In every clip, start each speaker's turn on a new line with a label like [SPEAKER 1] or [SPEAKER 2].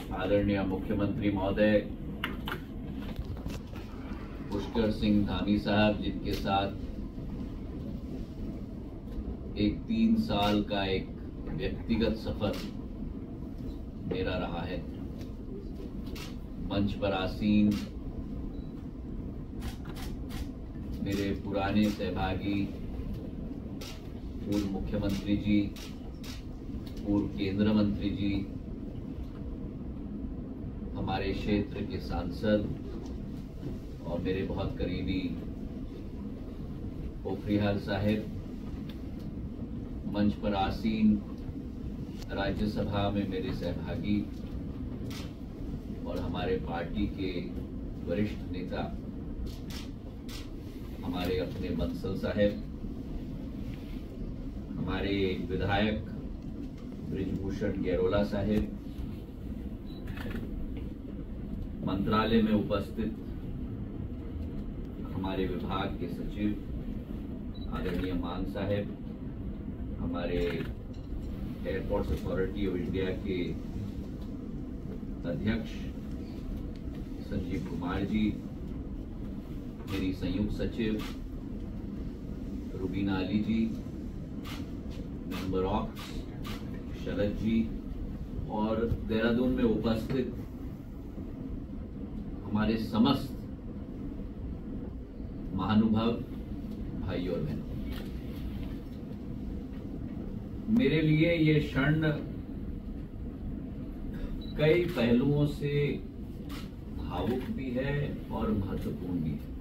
[SPEAKER 1] आदरणीय मुख्यमंत्री महोदय पुष्कर सिंह धामी साहब, जिनके साथ एक 3 साल का एक व्यक्तिगत सफर मेरा रहा है। मंच पर आसीन मेरे पुराने सहभागी पूर्व मुख्यमंत्री जी, पूर्व केंद्र मंत्री जी, हमारे क्षेत्र के सांसद और मेरे बहुत करीबी पोखरियाल साहिब, मंच पर आसीन राज्यसभा में मेरे सहभागी और हमारे पार्टी के वरिष्ठ नेता, हमारे अपने बंसल साहब, हमारे विधायक ब्रिजभूषण गैरोला साहब, मंत्रालय में उपस्थित हमारे विभाग के सचिव आदरणीय मान साहब, हमारे एयरपोर्ट्स अथॉरिटी ऑफ इंडिया के अध्यक्ष संजीव कुमार जी, मेरी संयुक्त सचिव रुबीना अली जी, मेंबर ऑफ शरद जी और देहरादून में उपस्थित हमारे समस्त महानुभाव भाई और बहनों, मेरे लिए ये क्षण कई पहलुओं से भावुक भी है और महत्वपूर्ण भी है।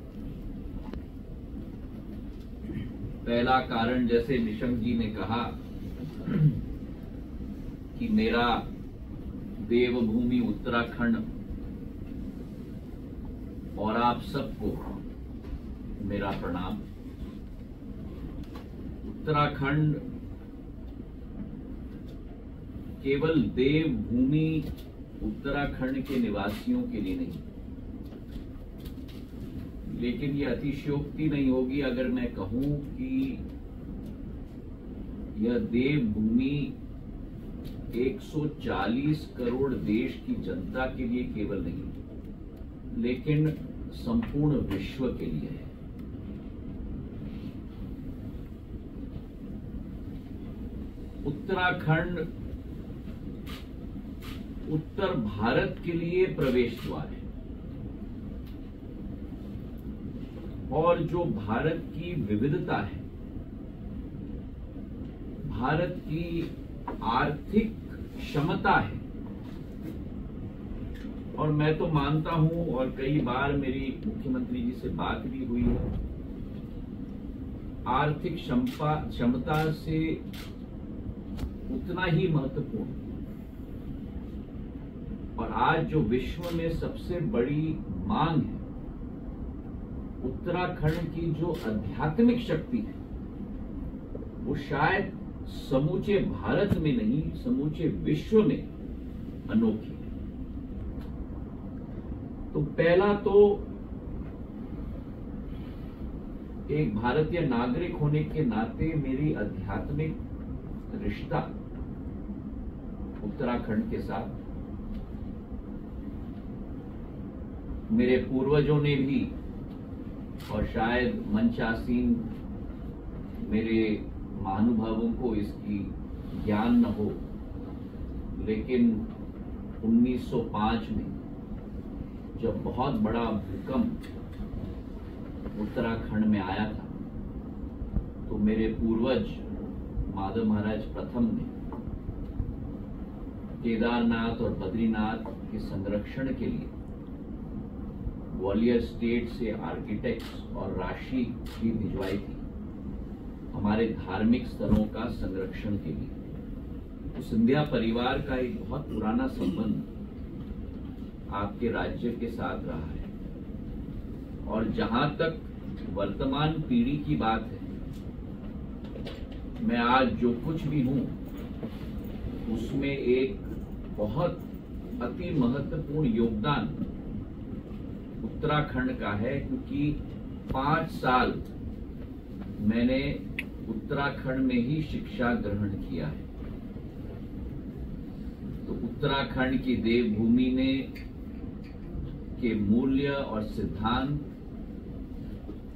[SPEAKER 1] पहला कारण, जैसे निशंक जी ने कहा कि मेरा देवभूमि उत्तराखंड और आप सबको मेरा प्रणाम। उत्तराखंड केवल देवभूमि उत्तराखंड के निवासियों के लिए नहीं, लेकिन ये अतिशयोक्ति नहीं होगी अगर मैं कहूं कि यह देवभूमि 140 करोड़ देश की जनता के लिए केवल नहीं, लेकिन संपूर्ण विश्व के लिए है। उत्तराखंड उत्तर भारत के लिए प्रवेश द्वार है और जो भारत की विविधता है, भारत की आर्थिक क्षमता है, और मैं तो मानता हूं और कई बार मेरी मुख्यमंत्री जी से बात भी हुई है, आर्थिक क्षमता से उतना ही महत्वपूर्ण और आज जो विश्व में सबसे बड़ी मांग है, उत्तराखंड की जो आध्यात्मिक शक्ति है, वो शायद समूचे भारत में नहीं, समूचे विश्व में अनोखी है। तो पहला तो एक भारतीय नागरिक होने के नाते मेरी आध्यात्मिक रिश्ता उत्तराखंड के साथ, मेरे पूर्वजों ने भी, और शायद मंचासीन मेरे महानुभावों को इसकी ज्ञान न हो, लेकिन 1905 में जब बहुत बड़ा भूकंप उत्तराखंड में आया था, तो मेरे पूर्वज माधव महाराज प्रथम ने केदारनाथ और बद्रीनाथ के संरक्षण के लिए ग्वालियर स्टेट से आर्किटेक्ट्स और राशि भी भिजवाई थी हमारे धार्मिक स्थलों का संरक्षण के लिए। तो सिंधिया परिवार का एक बहुत पुराना संबंध आपके राज्य के साथ रहा है, और जहां तक वर्तमान पीढ़ी की बात है, मैं आज जो कुछ भी हूं उसमें एक बहुत अति महत्वपूर्ण योगदान उत्तराखंड का है, क्योंकि 5 साल मैंने उत्तराखंड में ही शिक्षा ग्रहण किया है। तो उत्तराखंड की देवभूमि ने के मूल्य और सिद्धांत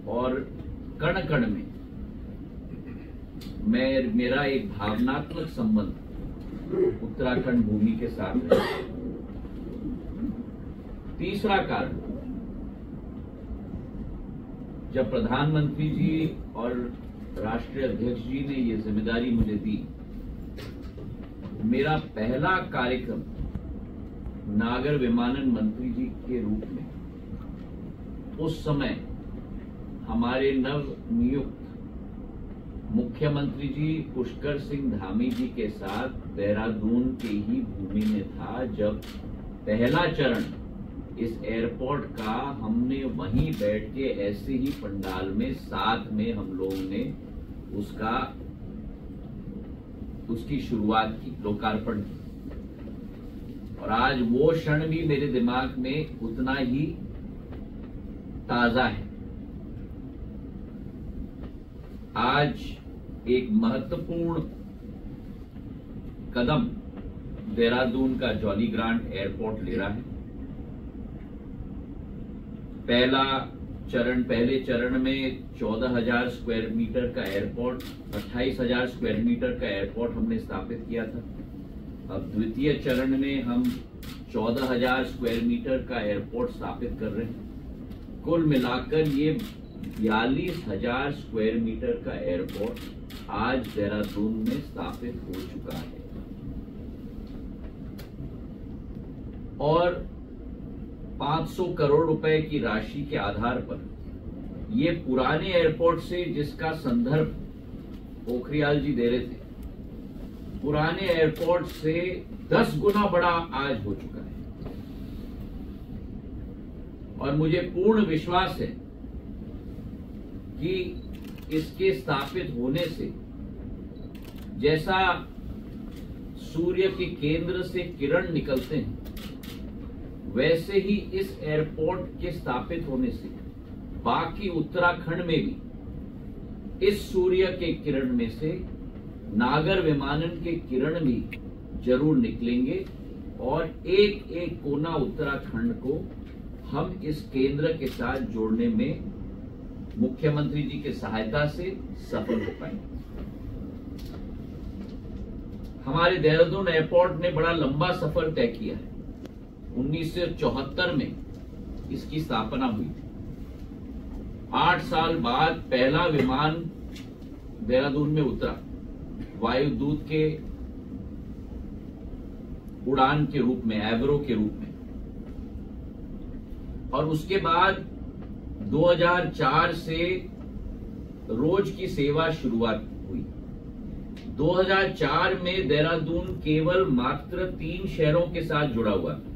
[SPEAKER 1] और कण कण में मेरा एक भावनात्मक संबंध उत्तराखंड भूमि के साथ है। तीसरा कारण, जब प्रधानमंत्री जी और राष्ट्रीय अध्यक्ष जी ने ये जिम्मेदारी मुझे दी, मेरा पहला कार्यक्रम नागर विमानन मंत्री जी के रूप में उस समय हमारे नव नियुक्त मुख्यमंत्री जी पुष्कर सिंह धामी जी के साथ देहरादून के ही भूमि में था, जब पहला चरण इस एयरपोर्ट का हमने वहीं बैठ के ऐसे ही पंडाल में साथ में हम लोगों ने उसकी शुरुआत की, लोकार्पण की। और आज वो क्षण भी मेरे दिमाग में उतना ही ताजा है। आज एक महत्वपूर्ण कदम देहरादून का जॉली ग्रांट एयरपोर्ट ले रहा है। पहले चरण में 14,000 स्क्वायर मीटर का एयरपोर्ट, 28,000 स्क्वायर मीटर का एयरपोर्ट हमने स्थापित किया था। अब द्वितीय चरण में हम 14,000 स्क्वायर मीटर का एयरपोर्ट स्थापित कर रहे हैं। कुल मिलाकर ये 42,000 स्क्वायर मीटर का एयरपोर्ट आज देहरादून में स्थापित हो चुका है। और 500 करोड़ रुपए की राशि के आधार पर ये पुराने एयरपोर्ट से, जिसका संदर्भ पोखरियाल जी दे रहे थे, पुराने एयरपोर्ट से 10 गुना बड़ा आज हो चुका है। और मुझे पूर्ण विश्वास है कि इसके स्थापित होने से, जैसा सूर्य के केंद्र से किरण निकलते हैं, वैसे ही इस एयरपोर्ट के स्थापित होने से बाकी उत्तराखंड में भी इस सूर्य के किरण में से नागर विमानन के किरण भी जरूर निकलेंगे। और एक एक कोना उत्तराखंड को हम इस केंद्र के साथ जोड़ने में मुख्यमंत्री जी की सहायता से सफल हो पाएंगे। हमारे देहरादून एयरपोर्ट ने बड़ा लंबा सफर तय किया है। 1974 में इसकी स्थापना हुई थी। 8 साल बाद पहला विमान देहरादून में उतरा, वायुदूत के उड़ान के रूप में, एवरो के रूप में। और उसके बाद 2004 से रोज की सेवा शुरुआत हुई। 2004 में देहरादून केवल मात्र 3 शहरों के साथ जुड़ा हुआ था।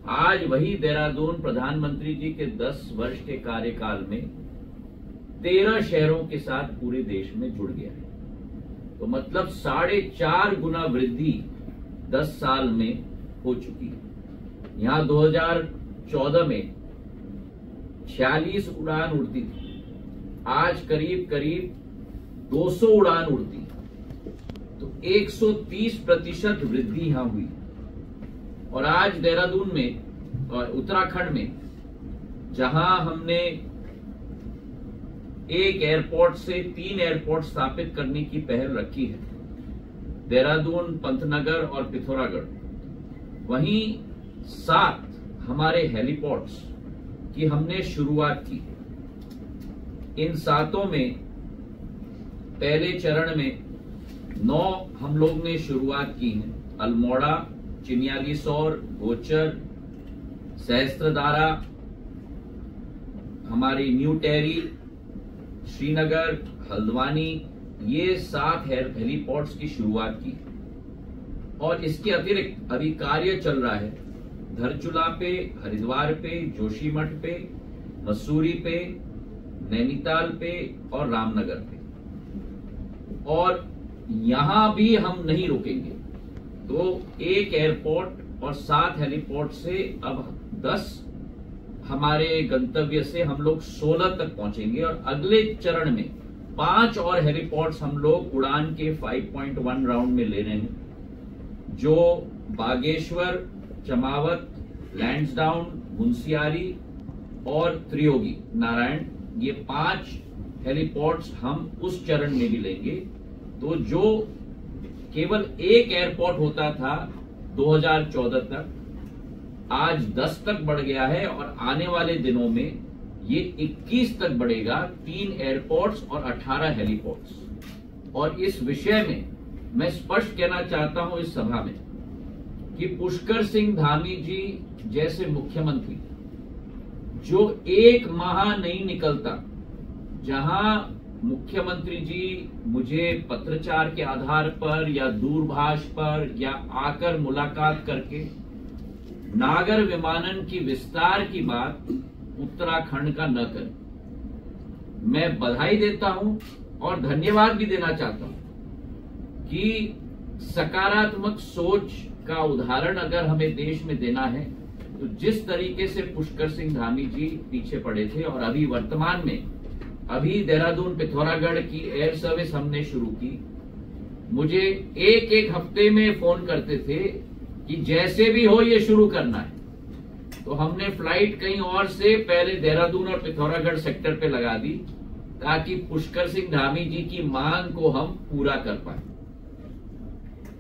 [SPEAKER 1] आज वही देहरादून प्रधानमंत्री जी के 10 वर्ष के कार्यकाल में 13 शहरों के साथ पूरे देश में जुड़ गया है। तो मतलब 4.5 गुना वृद्धि 10 साल में हो चुकी है। यहां 2014 में 46 उड़ान उड़ती थी, आज करीब करीब 200 उड़ान उड़ती। तो 130% वृद्धि यहां हुई। और आज देहरादून में और उत्तराखंड में, जहां हमने एक एयरपोर्ट से 3 एयरपोर्ट स्थापित करने की पहल रखी है, देहरादून, पंतनगर और पिथौरागढ़, वहीं 7 हमारे हेलीपोर्ट्स की हमने शुरुआत की। इन 7 में पहले चरण में 9 हम लोग ने शुरुआत की है। अल्मोड़ा, चिन्यालीसौर, गोचर, सहस्त्रधारा, हमारी न्यू टेहरी, श्रीनगर, हल्द्वानी, ये 7 हेलीपोर्ट्स की शुरुआत की। और इसके अतिरिक्त अभी कार्य चल रहा है धरचुला पे, हरिद्वार पे, जोशीमठ पे, मसूरी पे, नैनीताल पे और रामनगर पे। और यहां भी हम नहीं रुकेंगे। तो एक एयरपोर्ट और 7 हेलीपोर्ट से अब 10 हमारे गंतव्य से हम लोग 16 तक पहुंचेंगे। और अगले चरण में 5 और हेलीपोर्ट्स हम लोग उड़ान के 5.1 राउंड में ले रहे हैं, जो बागेश्वर, चमावत, लैंसडाउन, मुंशियारी और त्रियोगी नारायण, ये 5 हेलीपोर्ट्स हम उस चरण में भी लेंगे। तो जो केवल एक एयरपोर्ट होता था 2014 तक, आज 10 तक बढ़ गया है और आने वाले दिनों में ये 21 तक बढ़ेगा, 3 एयरपोर्ट्स और 18 हेलीपोर्ट्स। और इस विषय में मैं स्पष्ट कहना चाहता हूं इस सभा में कि पुष्कर सिंह धामी जी जैसे मुख्यमंत्री, जो एक माह नहीं निकलता जहां मुख्यमंत्री जी मुझे पत्रचार के आधार पर या दूरभाष पर या आकर मुलाकात करके नागर विमानन की विस्तार की बात उत्तराखंड का न करें। मैं बधाई देता हूं और धन्यवाद भी देना चाहता हूं कि सकारात्मक सोच का उदाहरण अगर हमें देश में देना है तो जिस तरीके से पुष्कर सिंह धामी जी पीछे पड़े थे, और अभी वर्तमान में अभी देहरादून पिथौरागढ़ की एयर सर्विस हमने शुरू की, मुझे एक हफ्ते में फोन करते थे कि जैसे भी हो ये शुरू करना है। तो हमने फ्लाइट कहीं और से पहले देहरादून और पिथौरागढ़ सेक्टर पे लगा दी ताकि पुष्कर सिंह धामी जी की मांग को हम पूरा कर पाए।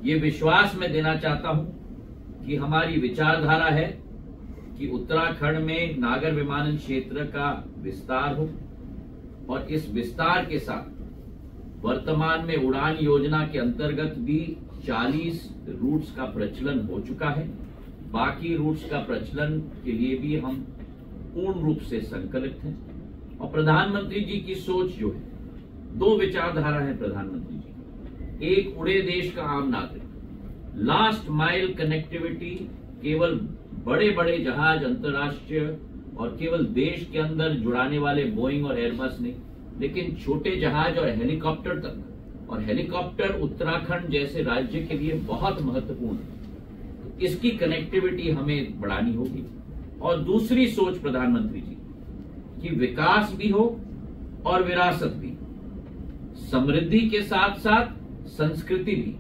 [SPEAKER 1] ये विश्वास मैं देना चाहता हूं कि हमारी विचारधारा है कि उत्तराखंड में नागर विमानन क्षेत्र का विस्तार हो, और इस विस्तार के साथ वर्तमान में उड़ान योजना के अंतर्गत भी 40 रूट्स का प्रचलन हो चुका है। बाकी रूट्स का प्रचलन के लिए भी हम पूर्ण रूप से संकल्पित हैं। और प्रधानमंत्री जी की सोच जो है, 2 विचारधारा है प्रधानमंत्री जी। एक, उड़े देश का आम नागरिक, लास्ट माइल कनेक्टिविटी, केवल बड़े बड़े जहाज अंतर्राष्ट्रीय और केवल देश के अंदर जुड़ाने वाले बोइंग और एयरबस नहीं, लेकिन छोटे जहाज और हेलीकॉप्टर तक। और हेलीकॉप्टर उत्तराखंड जैसे राज्य के लिए बहुत महत्वपूर्ण है, तो इसकी कनेक्टिविटी हमें बढ़ानी होगी। और दूसरी सोच प्रधानमंत्री जी कि विकास भी हो और विरासत भी, समृद्धि के साथ साथ संस्कृति भी।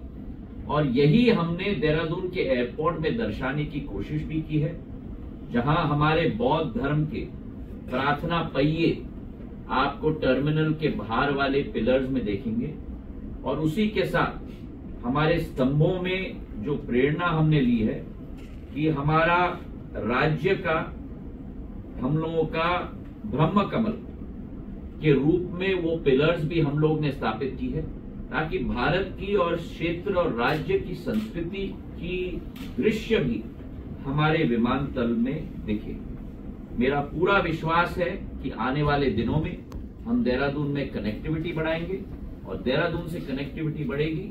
[SPEAKER 1] और यही हमने देहरादून के एयरपोर्ट में दर्शाने की कोशिश भी की है, जहां हमारे बौद्ध धर्म के प्रार्थना पहिए आपको टर्मिनल के बाहर वाले पिलर्स में देखेंगे, और उसी के साथ हमारे स्तंभों में जो प्रेरणा हमने ली है कि हमारा राज्य का, हम लोगों का ब्रह्म कमल के रूप में वो पिलर्स भी हम लोग ने स्थापित की है, ताकि भारत की और क्षेत्र और राज्य की संस्कृति की दृश्य भी हमारे विमानतल में दिखे। मेरा पूरा विश्वास है कि आने वाले दिनों में हम देहरादून में कनेक्टिविटी बढ़ाएंगे, और देहरादून से कनेक्टिविटी बढ़ेगी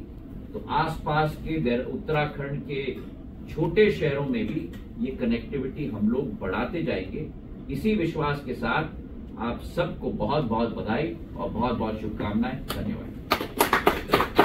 [SPEAKER 1] तो आसपास के उत्तराखंड के छोटे शहरों में भी ये कनेक्टिविटी हम लोग बढ़ाते जाएंगे। इसी विश्वास के साथ आप सबको बहुत बहुत बधाई और बहुत बहुत शुभकामनाएं। धन्यवाद।